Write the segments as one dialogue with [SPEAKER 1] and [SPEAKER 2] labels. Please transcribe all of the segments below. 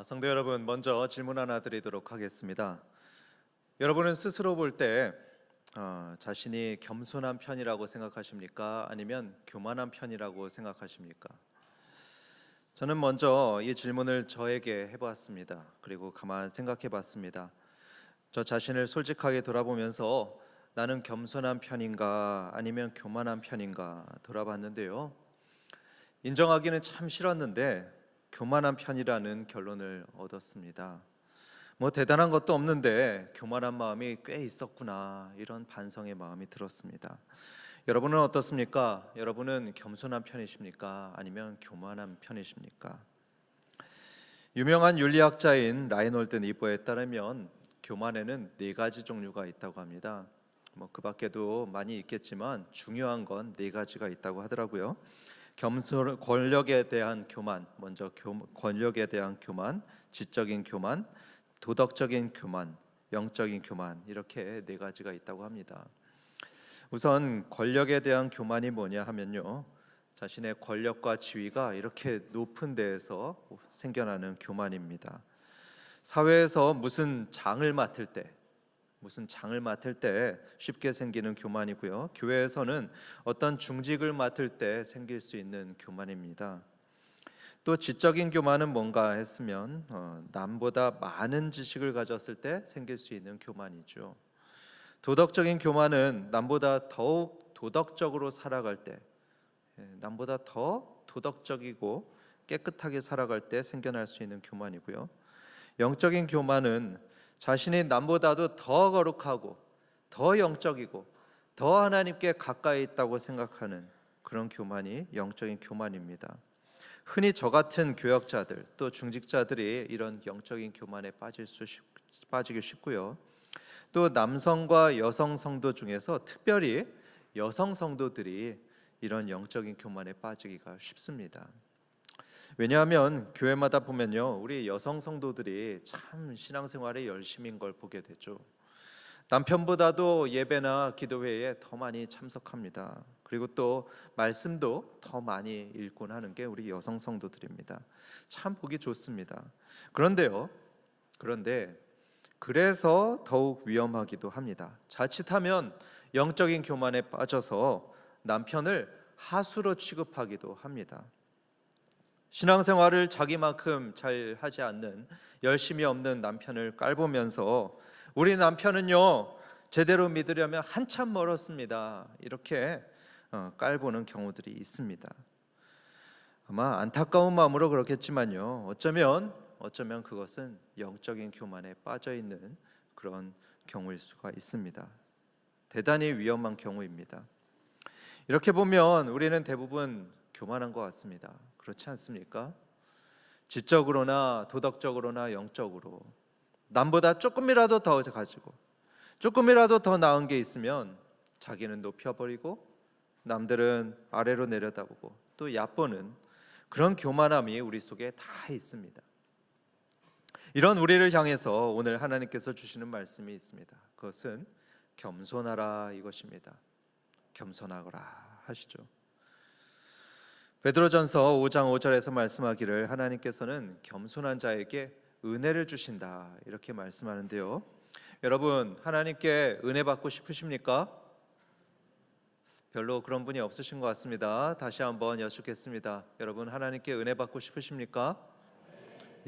[SPEAKER 1] 성도 여러분, 먼저 질문 하나 드리도록 하겠습니다. 여러분은 스스로 볼 때 자신이 겸손한 편이라고 생각하십니까? 아니면 교만한 편이라고 생각하십니까? 저는 먼저 이 질문을 저에게 해보았습니다. 그리고 가만 생각해봤습니다. 저 자신을 솔직하게 돌아보면서 나는 겸손한 편인가 아니면 교만한 편인가 돌아봤는데요. 인정하기는 참 싫었는데 교만한 편이라는 결론을 얻었습니다. 뭐 대단한 것도 없는데 교만한 마음이 꽤 있었구나, 이런 반성의 마음이 들었습니다. 여러분은 어떻습니까? 여러분은 겸손한 편이십니까? 아니면 교만한 편이십니까? 유명한 윤리학자인 라이놀드 니버에 따르면 교만에는 네 가지 종류가 있다고 합니다. 뭐 그 밖에도 많이 있겠지만 중요한 건 네 가지가 있다고 하더라고요. 권력에 대한 교만, 먼저 권력에 대한 교만, 지적인 교만, 도덕적인 교만, 영적인 교만, 이렇게 네 가지가 있다고 합니다. 우선 권력에 대한 교만이 뭐냐 하면요, 자신의 권력과 지위가 이렇게 높은 데에서 생겨나는 교만입니다. 사회에서 무슨 장을 맡을 때 쉽게 생기는 교만이고요. 교회에서는 어떤 중직을 맡을 때 생길 수 있는 교만입니다. 또 지적인 교만은 뭔가 했으면 남보다 많은 지식을 가졌을 때 생길 수 있는 교만이죠. 도덕적인 교만은 남보다 더욱 도덕적으로 살아갈 때, 남보다 더 도덕적이고 깨끗하게 살아갈 때 생겨날 수 있는 교만이고요. 영적인 교만은 자신이 남보다도 더 거룩하고 더 영적이고 더 하나님께 가까이 있다고 생각하는 그런 교만이 영적인 교만입니다. 흔히 저 같은 교역자들 또 중직자들이 이런 영적인 교만에 빠지기 쉽고요. 또 남성과 여성 성도 중에서 특별히 여성 성도들이 이런 영적인 교만에 빠지기가 쉽습니다. 왜냐하면 교회마다 보면요, 우리 여성 성도들이 참 신앙생활에 열심인 걸 보게 되죠. 남편보다도 예배나 기도회에 더 많이 참석합니다. 그리고 또 말씀도 더 많이 읽곤 하는 게 우리 여성 성도들입니다. 참 보기 좋습니다. 그런데 그래서 더욱 위험하기도 합니다. 자칫하면 영적인 교만에 빠져서 남편을 하수로 취급하기도 합니다. 신앙생활을 자기만큼 잘 하지 않는, 열심히 없는 남편을 깔보면서 우리 남편은요, 제대로 믿으려면 한참 멀었습니다, 이렇게 깔보는 경우들이 있습니다. 아마 안타까운 마음으로 그렇겠지만요, 어쩌면 그것은 영적인 교만에 빠져 있는 그런 경우일 수가 있습니다. 대단히 위험한 경우입니다. 이렇게 보면 우리는 대부분 교만한 것 같습니다. 그렇지 않습니까? 지적으로나 도덕적으로나 영적으로 남보다 조금이라도 더 가지고 조금이라도 더 나은 게 있으면 자기는 높여버리고 남들은 아래로 내려다보고 또 얕보는 그런 교만함이 우리 속에 다 있습니다. 이런 우리를 향해서 오늘 하나님께서 주시는 말씀이 있습니다. 그것은 겸손하라, 이것입니다. 겸손하거라 하시죠. 베드로전서 5장 5절에서 말씀하기를 하나님께서는 겸손한 자에게 은혜를 주신다, 이렇게 말씀하는데요. 여러분, 하나님께 은혜 받고 싶으십니까? 별로 그런 분이 없으신 것 같습니다. 다시 한번 여쭙겠습니다. 여러분, 하나님께 은혜 받고 싶으십니까?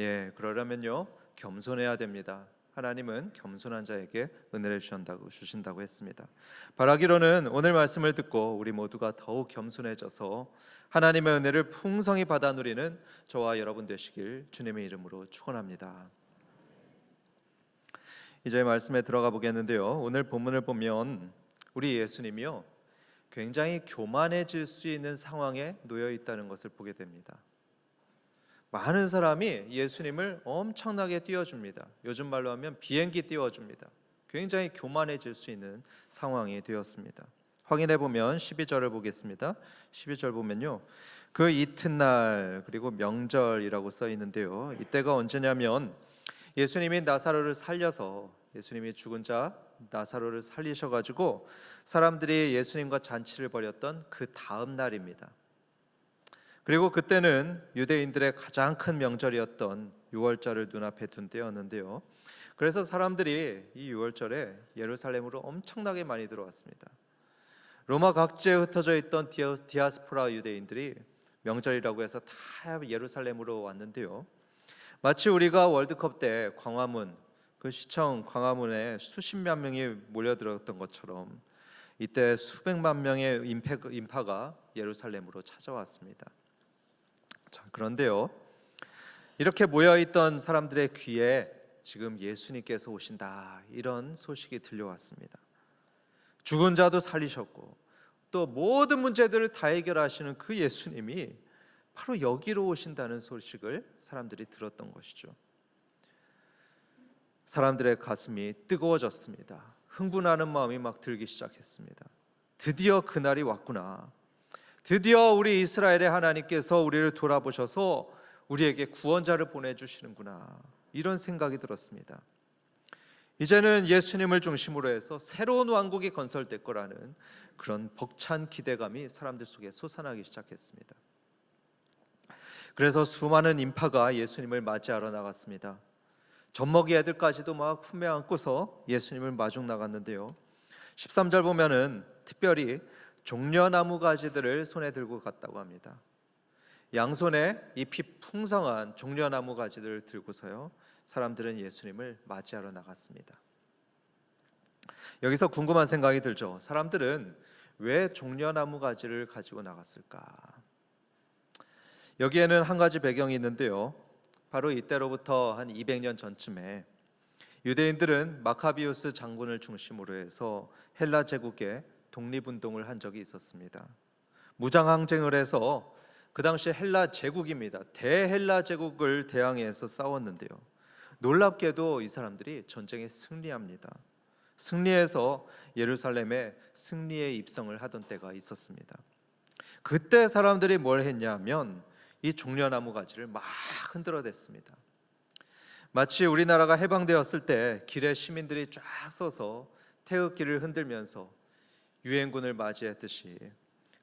[SPEAKER 1] 예, 그러려면요, 겸손해야 됩니다. 하나님은 겸손한 자에게 은혜를 주신다고 했습니다. 바라기로는 오늘 말씀을 듣고 우리 모두가 더욱 겸손해져서 하나님의 은혜를 풍성히 받아 누리는 저와 여러분 되시길 주님의 이름으로 축원합니다. 이제 말씀에 들어가 보겠는데요. 오늘 본문을 보면 우리 예수님이요, 굉장히 교만해질 수 있는 상황에 놓여 있다는 것을 보게 됩니다. 많은 사람이 예수님을 엄청나게 띄워줍니다. 요즘 말로 하면 비행기 띄워줍니다. 굉장히 교만해질 수 있는 상황이 되었습니다. 확인해 보면 12절을 보겠습니다. 12절 보면요, 그 이튿날 그리고 명절이라고 써 있는데요, 이때가 언제냐면 예수님이 예수님이 죽은 자 나사로를 살리셔가지고 사람들이 예수님과 잔치를 벌였던 그 다음 날입니다. 그리고 그때는 유대인들의 가장 큰 명절이었던 유월절을 눈앞에 둔 때였는데요. 그래서 사람들이 이 유월절에 예루살렘으로 엄청나게 많이 들어왔습니다. 로마 각지에 흩어져 있던 디아스포라 유대인들이 명절이라고 해서 다 예루살렘으로 왔는데요. 마치 우리가 월드컵 때 광화문, 그 시청 광화문에 수십만 명이 몰려들었던 것처럼 이때 수백만 명의 인파가 예루살렘으로 찾아왔습니다. 자, 그런데요, 이렇게 모여있던 사람들의 귀에 지금 예수님께서 오신다, 이런 소식이 들려왔습니다. 죽은 자도 살리셨고 또 모든 문제들을 다 해결하시는 그 예수님이 바로 여기로 오신다는 소식을 사람들이 들었던 것이죠. 사람들의 가슴이 뜨거워졌습니다. 흥분하는 마음이 막 들기 시작했습니다. 드디어 그날이 왔구나. 드디어 우리 이스라엘의 하나님께서 우리를 돌아보셔서 우리에게 구원자를 보내주시는구나, 이런 생각이 들었습니다. 이제는 예수님을 중심으로 해서 새로운 왕국이 건설될 거라는 그런 벅찬 기대감이 사람들 속에 솟아나기 시작했습니다. 그래서 수많은 인파가 예수님을 맞이하러 나갔습니다. 젖먹이 애들까지도 막 품에 안고서 예수님을 마중 나갔는데요. 13절 보면은 특별히 종려나무 가지들을 손에 들고 갔다고 합니다. 양손에 잎이 풍성한 종려나무 가지들을 들고서요, 사람들은 예수님을 맞이하러 나갔습니다. 여기서 궁금한 생각이 들죠. 사람들은 왜 종려나무 가지를 가지고 나갔을까? 여기에는 한 가지 배경이 있는데요. 바로 이때로부터 한 200년 전쯤에 유대인들은 마카비우스 장군을 중심으로 해서 헬라 제국의 독립운동을 한 적이 있었습니다. 무장항쟁을 해서 그 당시 헬라 제국입니다. 대헬라 제국을 대항해서 싸웠는데요. 놀랍게도 이 사람들이 전쟁에 승리합니다. 승리해서 예루살렘에 승리의 입성을 하던 때가 있었습니다. 그때 사람들이 뭘 했냐면 이 종려나무 가지를 막 흔들어댔습니다. 마치 우리나라가 해방되었을 때 길에 시민들이 쫙 서서 태극기를 흔들면서 유엔군을 맞이했듯이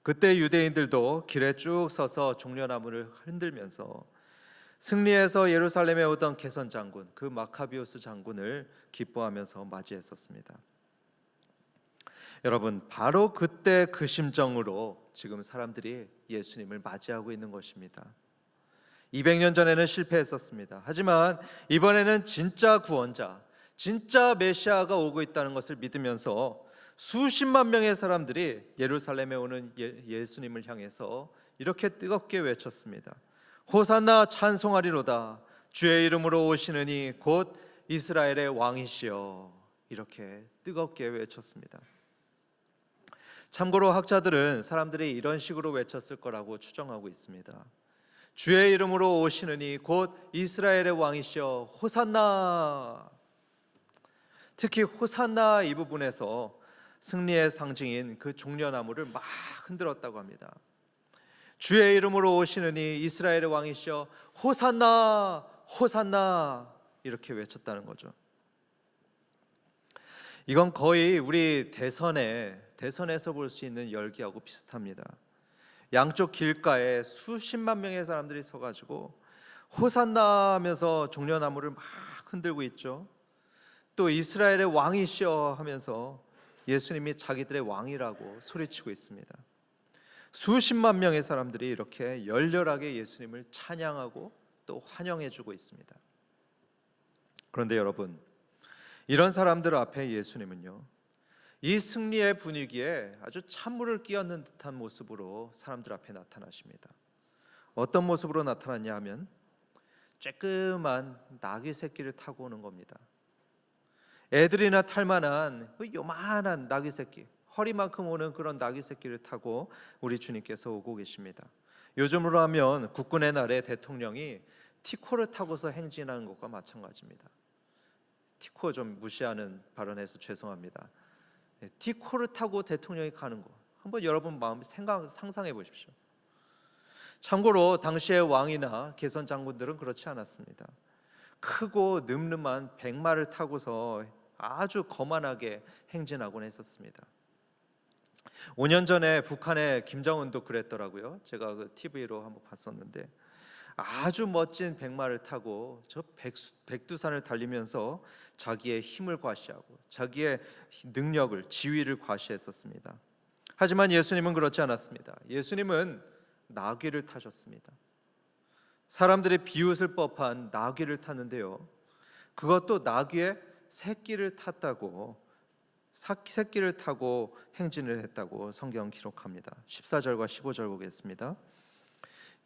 [SPEAKER 1] 그때 유대인들도 길에 쭉 서서 종려나무를 흔들면서 승리해서 예루살렘에 오던 개선 장군, 그 마카비우스 장군을 기뻐하면서 맞이했었습니다. 여러분, 바로 그때 그 심정으로 지금 사람들이 예수님을 맞이하고 있는 것입니다. 200년 전에는 실패했었습니다. 하지만 이번에는 진짜 구원자, 진짜 메시아가 오고 있다는 것을 믿으면서 수십만 명의 사람들이 예루살렘에 오는 예수님을 향해서 이렇게 뜨겁게 외쳤습니다. 호산나, 찬송하리로다. 주의 이름으로 오시는 이 곧 이스라엘의 왕이시여. 이렇게 뜨겁게 외쳤습니다. 참고로 학자들은 사람들이 이런 식으로 외쳤을 거라고 추정하고 있습니다. 주의 이름으로 오시는 이 곧 이스라엘의 왕이시여, 호산나. 특히 호산나 이 부분에서 승리의 상징인 그 종려나무를 막 흔들었다고 합니다. 주의 이름으로 오시는 이 이스라엘의 왕이시여, 호산나, 호산나, 이렇게 외쳤다는 거죠. 이건 거의 우리 대선에서 볼 수 있는 열기하고 비슷합니다. 양쪽 길가에 수십만 명의 사람들이 서가지고 호산나 하면서 종려나무를 막 흔들고 있죠. 또 이스라엘의 왕이시여 하면서 예수님이 자기들의 왕이라고 소리치고 있습니다. 수십만 명의 사람들이 이렇게 열렬하게 예수님을 찬양하고 또 환영해주고 있습니다. 그런데 여러분, 이런 사람들 앞에 예수님은요, 이 승리의 분위기에 아주 찬물을 끼얹는 듯한 모습으로 사람들 앞에 나타나십니다. 어떤 모습으로 나타났냐 하면 쬐끄만 나귀 새끼를 타고 오는 겁니다. 애들이나 탈만한 요만한 나귀 새끼, 허리만큼 오는 그런 나귀 새끼를 타고 우리 주님께서 오고 계십니다. 요즘으로 하면 국군의 날에 대통령이 티코를 타고서 행진하는 것과 마찬가지입니다. 티코 좀 무시하는 발언에서 죄송합니다. 티코를 타고 대통령이 가는 거 한번 여러분 마음 상상해 보십시오. 참고로 당시의 왕이나 개선 장군들은 그렇지 않았습니다. 크고 늠름한 백마를 타고서 아주 거만하게 행진하곤 했었습니다. 5년 전에 북한의 김정은도 그랬더라고요. 제가 그 TV로 한번 봤었는데 아주 멋진 백마를 타고 저 백두산을 달리면서 자기의 힘을 과시하고 자기의 능력을, 지위를 과시했었습니다. 하지만 예수님은 그렇지 않았습니다. 예수님은 나귀를 타셨습니다. 사람들이 비웃을 법한 나귀를 탔는데요, 그것도 나귀의 새끼를 탔다고, 새끼를 타고 행진을 했다고 성경 기록합니다. 14절과 15절 보겠습니다.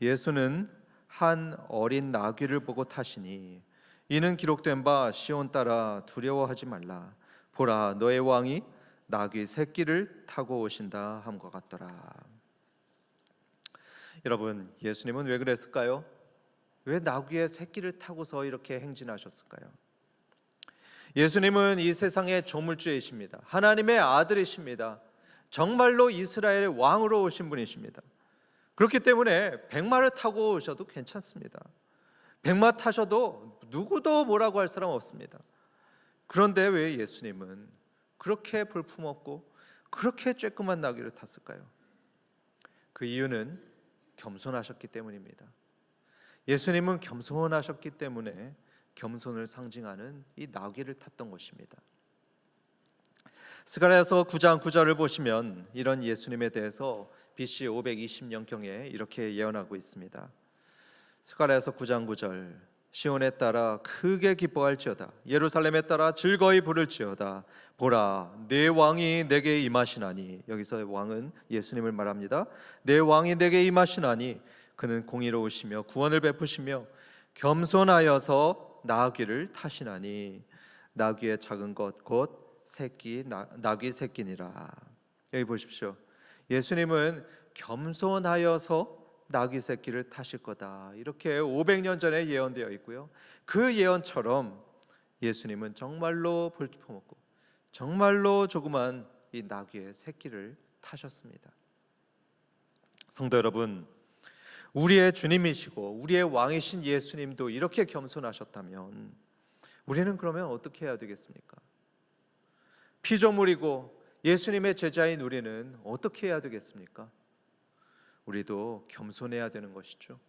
[SPEAKER 1] 예수는 한 어린 나귀를 보고 타시니 이는 기록된 바 시온 딸아 두려워하지 말라, 보라 너의 왕이 나귀 새끼를 타고 오신다 함과 같더라. 여러분, 예수님은 왜 그랬을까요? 왜 나귀의 새끼를 타고서 이렇게 행진하셨을까요? 예수님은 이 세상의 조물주이십니다. 하나님의 아들이십니다. 정말로 이스라엘의 왕으로 오신 분이십니다. 그렇기 때문에 백마를 타고 오셔도 괜찮습니다. 백마 타셔도 누구도 뭐라고 할 사람 없습니다. 그런데 왜 예수님은 그렇게 볼품없고 그렇게 쬐끄만 나귀를 탔을까요? 그 이유는 겸손하셨기 때문입니다. 예수님은 겸손하셨기 때문에 겸손을 상징하는 이 나귀를 탔던 것입니다. 스가랴서 9장 9절을 보시면 이런 예수님에 대해서 BC 520년경에 이렇게 예언하고 있습니다. 스가랴서 9장 9절, 시온에 따라 크게 기뻐할지어다, 예루살렘에 따라 즐거이 부를지어다, 보라 내 왕이 내게 임하시나니. 여기서 왕은 예수님을 말합니다. 내 왕이 내게 임하시나니 그는 공의로우시며 구원을 베푸시며 겸손하여서 나귀를 타시나니 나귀의 작은 것 곧 새끼 나귀 새끼니라. 여기 보십시오. 예수님은 겸손하여서 나귀 새끼를 타실 거다, 이렇게 500년 전에 예언되어 있고요, 그 예언처럼 예수님은 정말로 볼품없고 정말로 조그만 이 나귀의 새끼를 타셨습니다. 성도 여러분, 우리의 주님이시고 우리의 왕이신 예수님도 이렇게 겸손하셨다면 우리는 그러면 어떻게 해야 되겠습니까? 피조물이고 예수님의 제자인 우리는 어떻게 해야 되겠습니까? 우리도 겸손해야 되는 것이죠.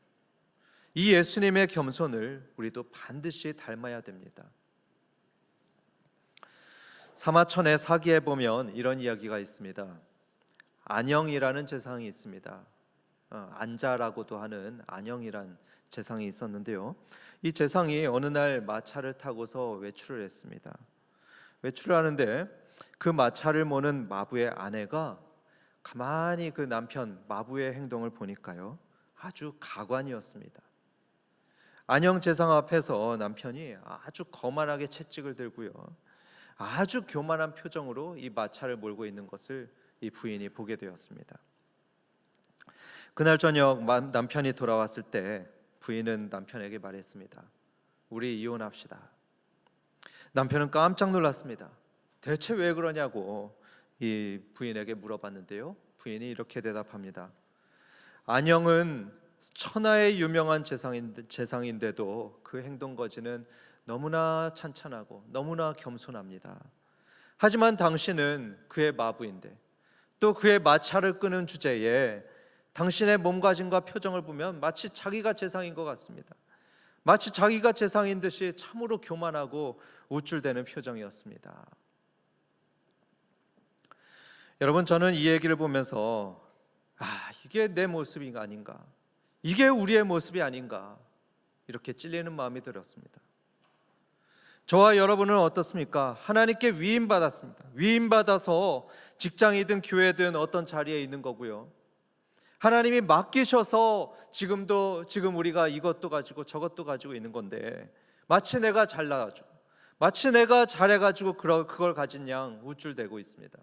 [SPEAKER 1] 이 예수님의 겸손을 우리도 반드시 닮아야 됩니다. 사마천의 사기에 보면 이런 이야기가 있습니다. 안영이라는 제상이 있습니다. 안자라고도 하는 안영이란 제상이 있었는데요, 이 제상이 어느 날 마차를 타고서 외출을 했습니다. 외출을 하는데 그 마차를 모는 마부의 아내가 가만히 그 남편 마부의 행동을 보니까요, 아주 가관이었습니다. 안영 제상 앞에서 남편이 아주 거만하게 채찍을 들고요, 아주 교만한 표정으로 이 마차를 몰고 있는 것을 이 부인이 보게 되었습니다. 그날 저녁 남편이 돌아왔을 때 부인은 남편에게 말했습니다. 우리 이혼합시다. 남편은 깜짝 놀랐습니다. 대체 왜 그러냐고 이 부인에게 물어봤는데요, 부인이 이렇게 대답합니다. 안영은 천하의 유명한 재상인데도 그 행동 거지는 너무나 찬찬하고 너무나 겸손합니다. 하지만 당신은 그의 마부인데 또 그의 마차를 끄는 주제에 당신의 몸가짐과 표정을 보면 마치 자기가 재상인 것 같습니다. 마치 자기가 재상인 듯이 참으로 교만하고 우쭐대는 표정이었습니다. 여러분, 저는 이 얘기를 보면서 이게 내 모습이 아닌가, 이게 우리의 모습이 아닌가, 이렇게 찔리는 마음이 들었습니다. 저와 여러분은 어떻습니까? 하나님께 위임받았습니다. 위임받아서 직장이든 교회든 어떤 자리에 있는 거고요, 하나님이 맡기셔서 지금 우리가 이것도 가지고 저것도 가지고 있는 건데 마치 내가 잘나가지고 마치 내가 잘해가지고 그걸 가진 양 우쭐대고 있습니다.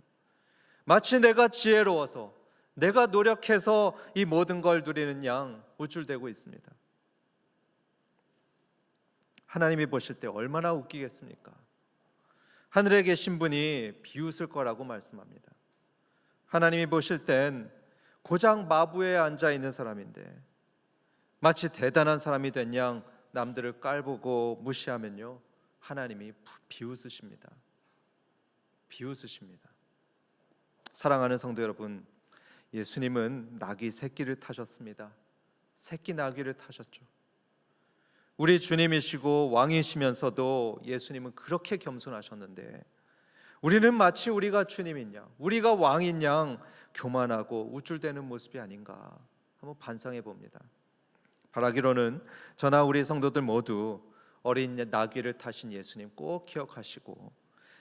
[SPEAKER 1] 마치 내가 지혜로워서 내가 노력해서 이 모든 걸 누리는 양 우쭐대고 있습니다. 하나님이 보실 때 얼마나 웃기겠습니까? 하늘에 계신 분이 비웃을 거라고 말씀합니다. 하나님이 보실 땐 고작 마부에 앉아 있는 사람인데 마치 대단한 사람이 된 양 남들을 깔보고 무시하면요, 하나님이 비웃으십니다. 비웃으십니다. 사랑하는 성도 여러분, 예수님은 나귀 새끼를 타셨습니다. 새끼 나귀를 타셨죠. 우리 주님이시고 왕이시면서도 예수님은 그렇게 겸손하셨는데 우리는 마치 우리가 주님인 양, 우리가 왕인 양 교만하고 우쭐대는 모습이 아닌가 한번 반성해 봅니다. 바라기로는 저나 우리 성도들 모두 어린 나귀를 타신 예수님 꼭 기억하시고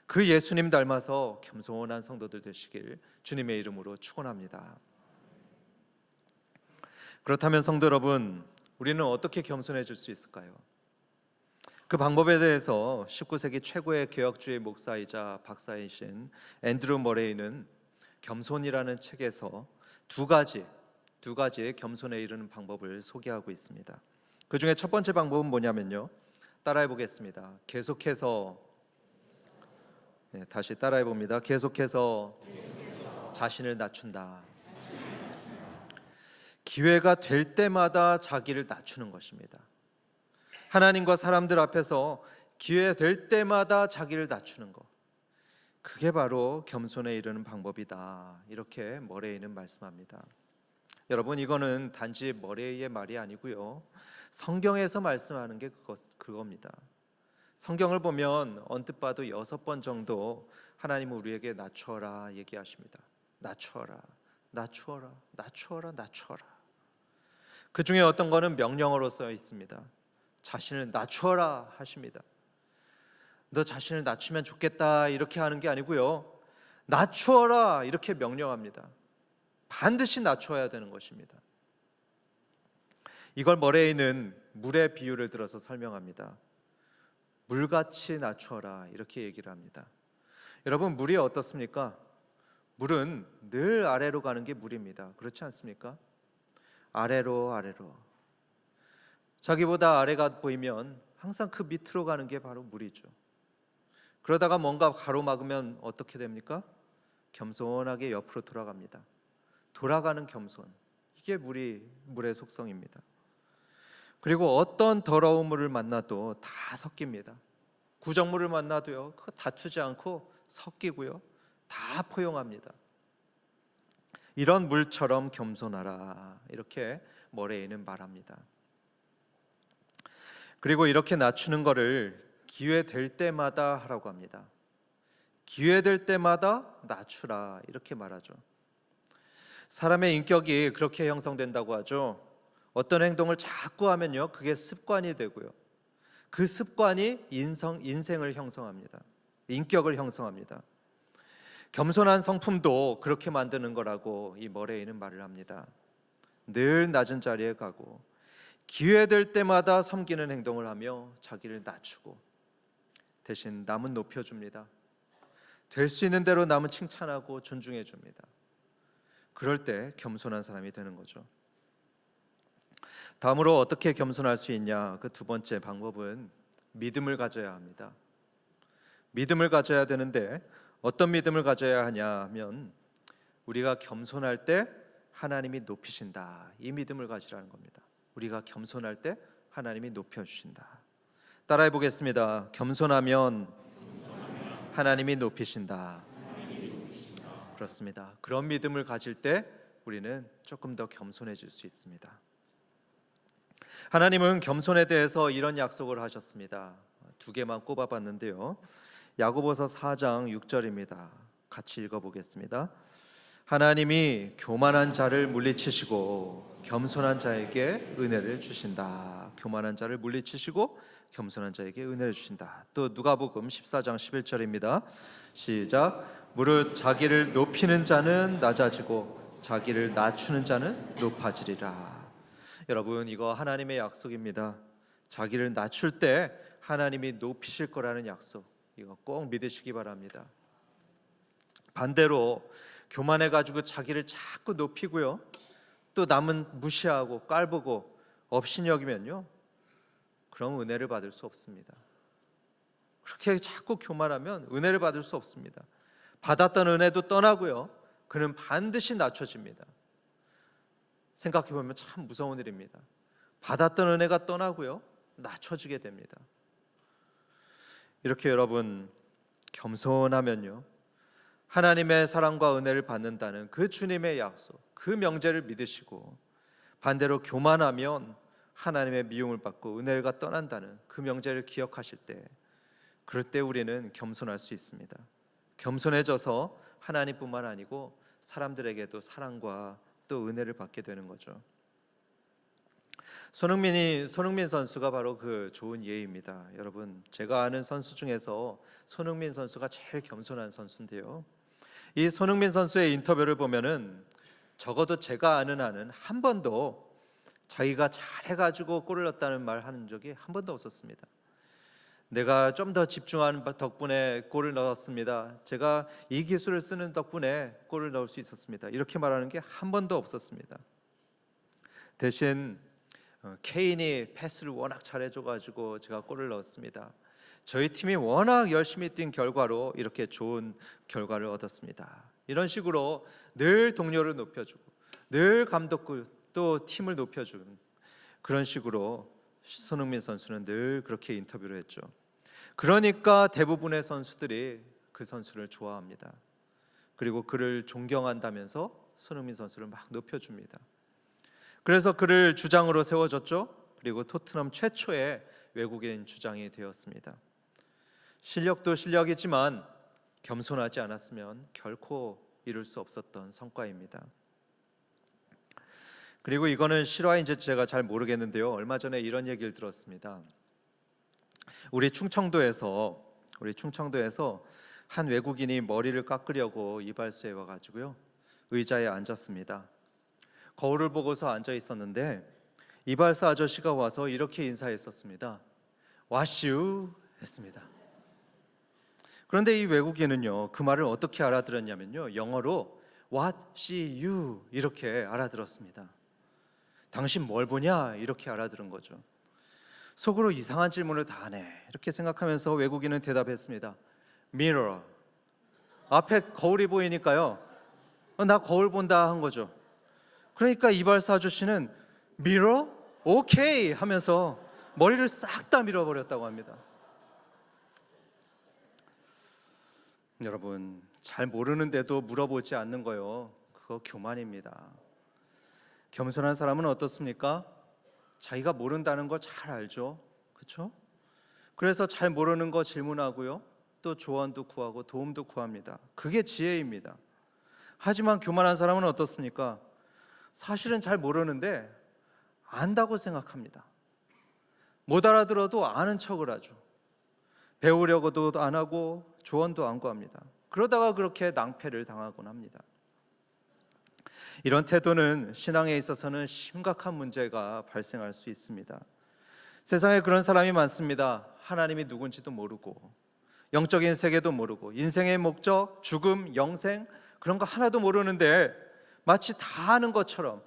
[SPEAKER 1] 그 예수님 닮아서 겸손한 성도들 되시길 주님의 이름으로 축원합니다. 그렇다면 성도 여러분, 우리는 어떻게 겸손해질 수 있을까요? 그 방법에 대해서 19세기 최고의 개혁주의 목사이자 박사이신 앤드루 머레이는 겸손이라는 책에서 두 가지의 겸손에 이르는 방법을 소개하고 있습니다. 그 중에 첫 번째 방법은 뭐냐면요, 따라해 보겠습니다. 다시 따라해 봅니다. 계속해서 자신을 낮춘다. 기회가 될 때마다 자기를 낮추는 것입니다. 하나님과 사람들 앞에서 기회 될 때마다 자기를 낮추는 것, 그게 바로 겸손에 이르는 방법이다. 이렇게 머레이는 말씀합니다. 여러분, 이거는 단지 머레이의 말이 아니고요, 성경에서 말씀하는 게 그겁니다. 성경을 보면 언뜻 봐도 6번 정도 하나님은 우리에게 낮추어라 얘기하십니다. 낮추어라, 낮추어라, 낮추어라, 낮추어라. 그 중에 어떤 거는 명령어로 써 있습니다. 자신을 낮추어라 하십니다. 너 자신을 낮추면 좋겠다 이렇게 하는 게 아니고요, 낮추어라 이렇게 명령합니다. 반드시 낮춰야 되는 것입니다. 이걸 머레이는 물의 비유를 들어서 설명합니다. 물같이 낮추어라 이렇게 얘기를 합니다. 여러분, 물이 어떻습니까? 물은 늘 아래로 가는 게 물입니다. 그렇지 않습니까? 아래로 자기보다 아래가 보이면 항상 그 밑으로 가는 게 바로 물이죠. 그러다가 뭔가 가로막으면 어떻게 됩니까? 겸손하게 옆으로 돌아갑니다. 돌아가는 겸손, 이게 물의 속성입니다. 그리고 어떤 더러운 물을 만나도 다 섞입니다. 구정물을 만나도요, 다투지 않고 섞이고요, 다 포용합니다. 이런 물처럼 겸손하라 이렇게 머레이는 말합니다. 그리고 이렇게 낮추는 거를 기회 될 때마다 하라고 합니다. 기회 될 때마다 낮추라 이렇게 말하죠. 사람의 인격이 그렇게 형성된다고 하죠. 어떤 행동을 자꾸 하면요, 그게 습관이 되고요, 그 습관이 인생을 형성합니다. 인격을 형성합니다. 겸손한 성품도 그렇게 만드는 거라고 이 머레이는 말을 합니다. 늘 낮은 자리에 가고 기회 될 때마다 섬기는 행동을 하며 자기를 낮추고 대신 남은 높여줍니다. 될 수 있는 대로 남은 칭찬하고 존중해 줍니다. 그럴 때 겸손한 사람이 되는 거죠. 다음으로 어떻게 겸손할 수 있냐, 그 두 번째 방법은 믿음을 가져야 합니다. 믿음을 가져야 되는데 어떤 믿음을 가져야 하냐 하면 우리가 겸손할 때 하나님이 높이신다, 이 믿음을 가지라는 겁니다. 우리가 겸손할 때 하나님이 높여주신다. 따라해 보겠습니다. 겸손하면 하나님이 높이신다. 그렇습니다. 그런 믿음을 가질 때 우리는 조금 더 겸손해질 수 있습니다. 하나님은 겸손에 대해서 이런 약속을 하셨습니다. 두 개만 꼽아봤는데요, 야고보서 4장 6절입니다. 같이 읽어보겠습니다. 하나님이 교만한 자를 물리치시고 겸손한 자에게 은혜를 주신다. 교만한 자를 물리치시고 겸손한 자에게 은혜를 주신다. 또 누가복음 14장 11절입니다. 시작. 무릇 자기를 높이는 자는 낮아지고 자기를 낮추는 자는 높아지리라. 여러분, 이거 하나님의 약속입니다. 자기를 낮출 때 하나님이 높이실 거라는 약속, 이거 꼭 믿으시기 바랍니다. 반대로 교만해가지고 자기를 자꾸 높이고요, 또 남은 무시하고 깔보고 업신여기면요, 그럼 은혜를 받을 수 없습니다. 그렇게 자꾸 교만하면 은혜를 받을 수 없습니다. 받았던 은혜도 떠나고요, 그는 반드시 낮춰집니다. 생각해보면 참 무서운 일입니다. 받았던 은혜가 떠나고요, 낮춰지게 됩니다. 이렇게 여러분, 겸손하면요, 하나님의 사랑과 은혜를 받는다는 그 주님의 약속, 그 명제를 믿으시고, 반대로 교만하면 하나님의 미움을 받고 은혜가 떠난다는 그 명제를 기억하실 때, 그럴 때 우리는 겸손할 수 있습니다. 겸손해져서 하나님뿐만 아니고 사람들에게도 사랑과 또 은혜를 받게 되는 거죠. 손흥민 선수가 바로 그 좋은 예입니다. 여러분, 제가 아는 선수 중에서 손흥민 선수가 제일 겸손한 선수인데요. 이 손흥민 선수의 인터뷰를 보면은 적어도 제가 아는 한은 한 번도 자기가 잘해가지고 골을 넣었다는 말 하는 적이 한 번도 없었습니다. 내가 좀 더 집중하는 덕분에 골을 넣었습니다. 제가 이 기술을 쓰는 덕분에 골을 넣을 수 있었습니다. 이렇게 말하는 게 한 번도 없었습니다. 대신 케인이 패스를 워낙 잘해줘가지고 제가 골을 넣었습니다. 저희 팀이 워낙 열심히 뛴 결과로 이렇게 좋은 결과를 얻었습니다. 이런 식으로 늘 동료를 높여주고 늘 감독을 또 팀을 높여주는 그런 식으로 손흥민 선수는 늘 그렇게 인터뷰를 했죠. 그러니까 대부분의 선수들이 그 선수를 좋아합니다. 그리고 그를 존경한다면서 손흥민 선수를 막 높여줍니다. 그래서 그를 주장으로 세워졌죠. 그리고 토트넘 최초의 외국인 주장이 되었습니다. 실력도 실력이지만 겸손하지 않았으면 결코 이룰 수 없었던 성과입니다. 그리고 이거는 실화인지 제가 잘 모르겠는데요. 얼마 전에 이런 얘기를 들었습니다. 우리 충청도에서 한 외국인이 머리를 깎으려고 이발소에 와가지고요, 의자에 앉았습니다. 거울을 보고서 앉아 있었는데 이발사 아저씨가 와서 이렇게 인사했었습니다. 와슈 했습니다. 그런데 이 외국인은요, 그 말을 어떻게 알아들었냐면요, 영어로 What see you 이렇게 알아들었습니다. 당신 뭘 보냐 이렇게 알아들은 거죠. 속으로 이상한 질문을 다 하네 이렇게 생각하면서 외국인은 대답했습니다. Mirror. 앞에 거울이 보이니까요, 나 거울 본다 한 거죠. 그러니까 이발사 아저씨는 Mirror? 오케이 하면서 머리를 싹 다 밀어버렸다고 합니다. 여러분, 잘 모르는데도 물어보지 않는 거요, 그거 교만입니다. 겸손한 사람은 어떻습니까? 자기가 모른다는 거 잘 알죠, 그렇죠? 그래서 잘 모르는 거 질문하고요, 또 조언도 구하고 도움도 구합니다. 그게 지혜입니다. 하지만 교만한 사람은 어떻습니까? 사실은 잘 모르는데 안다고 생각합니다. 못 알아들어도 아는 척을 하죠. 배우려고도 안 하고 조언도 안 구합니다. 그러다가 그렇게 낭패를 당하곤 합니다. 이런 태도는 신앙에 있어서는 심각한 문제가 발생할 수 있습니다. 세상에 그런 사람이 많습니다. 하나님이 누군지도 모르고 영적인 세계도 모르고 인생의 목적, 죽음, 영생 그런 거 하나도 모르는데 마치 다 아는 것처럼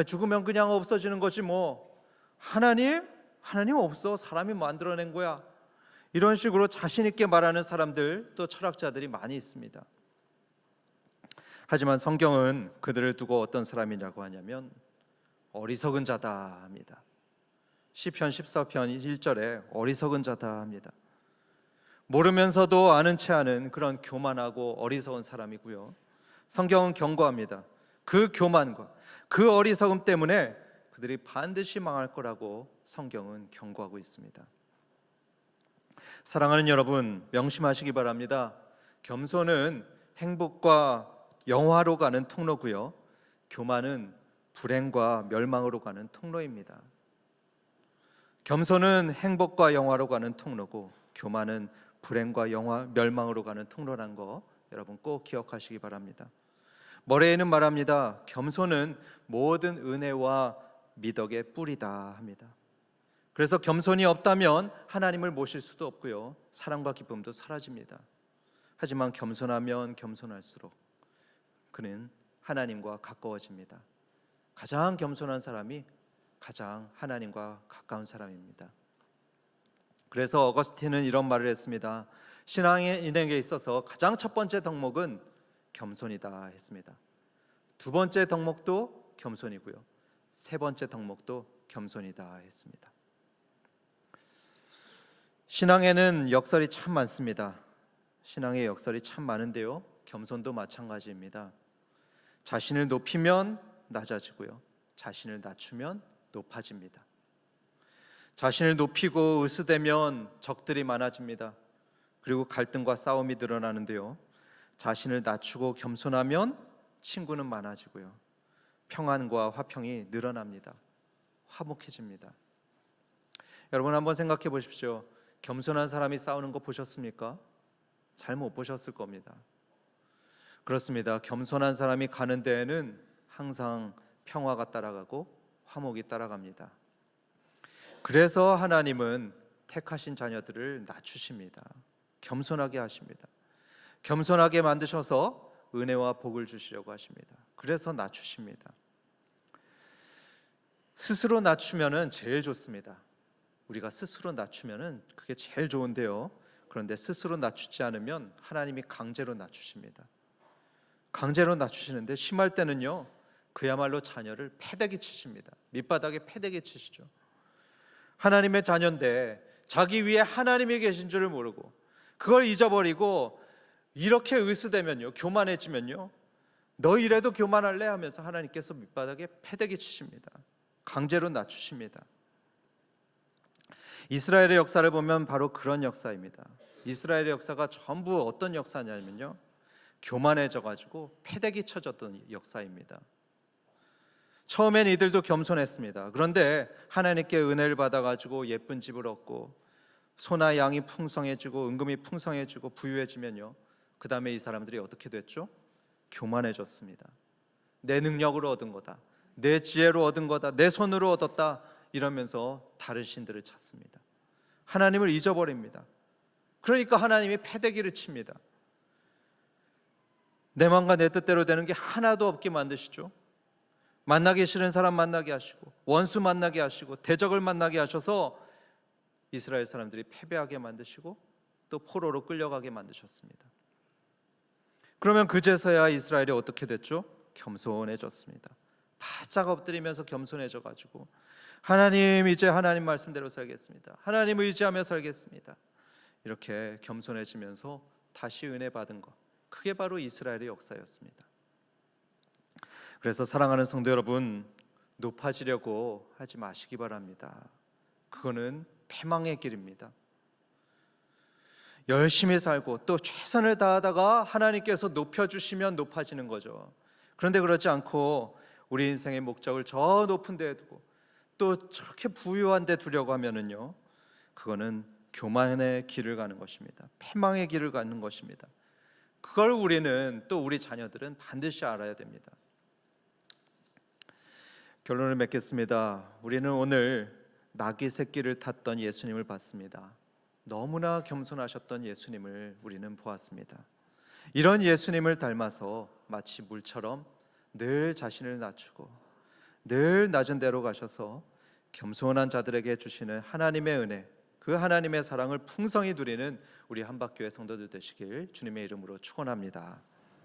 [SPEAKER 1] 죽으면 그냥 없어지는 거지 뭐, 하나님 없어, 사람이 만들어낸 거야, 이런 식으로 자신 있게 말하는 사람들, 또 철학자들이 많이 있습니다. 하지만 성경은 그들을 두고 어떤 사람이냐고 하냐면 어리석은 자다 합니다. 시편 14편 1절에 어리석은 자다 합니다. 모르면서도 아는 채 하는 그런 교만하고 어리석은 사람이고요, 성경은 경고합니다. 그 교만과 그 어리석음 때문에 그들이 반드시 망할 거라고 성경은 경고하고 있습니다. 사랑하는 여러분, 명심하시기 바랍니다. 겸손은 행복과 영화로 가는 통로고요, 교만은 불행과 멸망으로 가는 통로입니다. 겸손은 행복과 영화로 가는 통로고 교만은 불행과 멸망으로 가는 통로라는 거 여러분 꼭 기억하시기 바랍니다. 머레이는 말합니다. 겸손은 모든 은혜와 미덕의 뿌리다 합니다. 그래서 겸손이 없다면 하나님을 모실 수도 없고요, 사랑과 기쁨도 사라집니다. 하지만 겸손하면 겸손할수록 그는 하나님과 가까워집니다. 가장 겸손한 사람이 가장 하나님과 가까운 사람입니다. 그래서 어거스틴은 이런 말을 했습니다. 신앙의 인생에 있어서 가장 첫 번째 덕목은 겸손이다 했습니다. 두 번째 덕목도 겸손이고요, 세 번째 덕목도 겸손이다 했습니다. 신앙에는 역설이 참 많습니다. 신앙의 역설이 참 많은데요, 겸손도 마찬가지입니다. 자신을 높이면 낮아지고요, 자신을 낮추면 높아집니다. 자신을 높이고 으스대면 적들이 많아집니다. 그리고 갈등과 싸움이 늘어나는데요. 자신을 낮추고 겸손하면 친구는 많아지고요. 평안과 화평이 늘어납니다. 화목해집니다. 여러분 한번 생각해 보십시오. 겸손한 사람이 싸우는 거 보셨습니까? 잘 못 보셨을 겁니다. 그렇습니다. 겸손한 사람이 가는 데에는 항상 평화가 따라가고 화목이 따라갑니다. 그래서 하나님은 택하신 자녀들을 낮추십니다. 겸손하게 하십니다. 겸손하게 만드셔서 은혜와 복을 주시려고 하십니다. 그래서 낮추십니다. 스스로 낮추면은 제일 좋습니다. 우리가 스스로 낮추면은 그게 제일 좋은데요. 그런데 스스로 낮추지 않으면 하나님이 강제로 낮추십니다. 강제로 낮추시는데 심할 때는요, 그야말로 자녀를 패대기 치십니다. 밑바닥에 패대기 치시죠. 하나님의 자녀인데 자기 위에 하나님이 계신 줄을 모르고 그걸 잊어버리고 이렇게 으스대면요, 교만해지면요, 너 이래도 교만할래 하면서 하나님께서 밑바닥에 패대기 치십니다. 강제로 낮추십니다. 이스라엘의 역사를 보면 바로 그런 역사입니다. 이스라엘의 역사가 전부 어떤 역사냐면요, 교만해져 가지고 패대기 쳐졌던 역사입니다. 처음엔 이들도 겸손했습니다. 그런데 하나님께 은혜를 받아 가지고 예쁜 집을 얻고 소나 양이 풍성해지고 은금이 풍성해지고 부유해지면요, 그 다음에 이 사람들이 어떻게 됐죠? 교만해졌습니다. 내 능력으로 얻은 거다, 내 지혜로 얻은 거다, 내 손으로 얻었다 이러면서 다른 신들을 찾습니다. 하나님을 잊어버립니다. 그러니까 하나님이 패대기를 칩니다. 내 마음과 내 뜻대로 되는 게 하나도 없게 만드시죠. 만나기 싫은 사람 만나게 하시고 원수 만나게 하시고 대적을 만나게 하셔서 이스라엘 사람들이 패배하게 만드시고 또 포로로 끌려가게 만드셨습니다. 그러면 그제서야 이스라엘이 어떻게 됐죠? 겸손해졌습니다. 바짝 엎드리면서 겸손해져 가지고 하나님, 이제 하나님 말씀대로 살겠습니다. 하나님을 의지하며 살겠습니다. 이렇게 겸손해지면서 다시 은혜 받은 것, 그게 바로 이스라엘의 역사였습니다. 그래서 사랑하는 성도 여러분, 높아지려고 하지 마시기 바랍니다. 그거는 패망의 길입니다. 열심히 살고 또 최선을 다하다가 하나님께서 높여주시면 높아지는 거죠. 그런데 그렇지 않고 우리 인생의 목적을 저 높은 데에 두고 또 저렇게 부유한 데 두려고 하면은요, 그거는 교만의 길을 가는 것입니다. 패망의 길을 가는 것입니다. 그걸 우리는, 또 우리 자녀들은 반드시 알아야 됩니다. 결론을 맺겠습니다. 우리는 오늘 나귀 새끼를 탔던 예수님을 봤습니다. 너무나 겸손하셨던 예수님을 우리는 보았습니다. 이런 예수님을 닮아서 마치 물처럼 늘 자신을 낮추고 늘 낮은 데로 가셔서 겸손한 자들에게 주시는 하나님의 은혜, 그 하나님의 사랑을 풍성히 누리는 우리 한박교회 성도들 되시길 주님의 이름으로 축원합니다.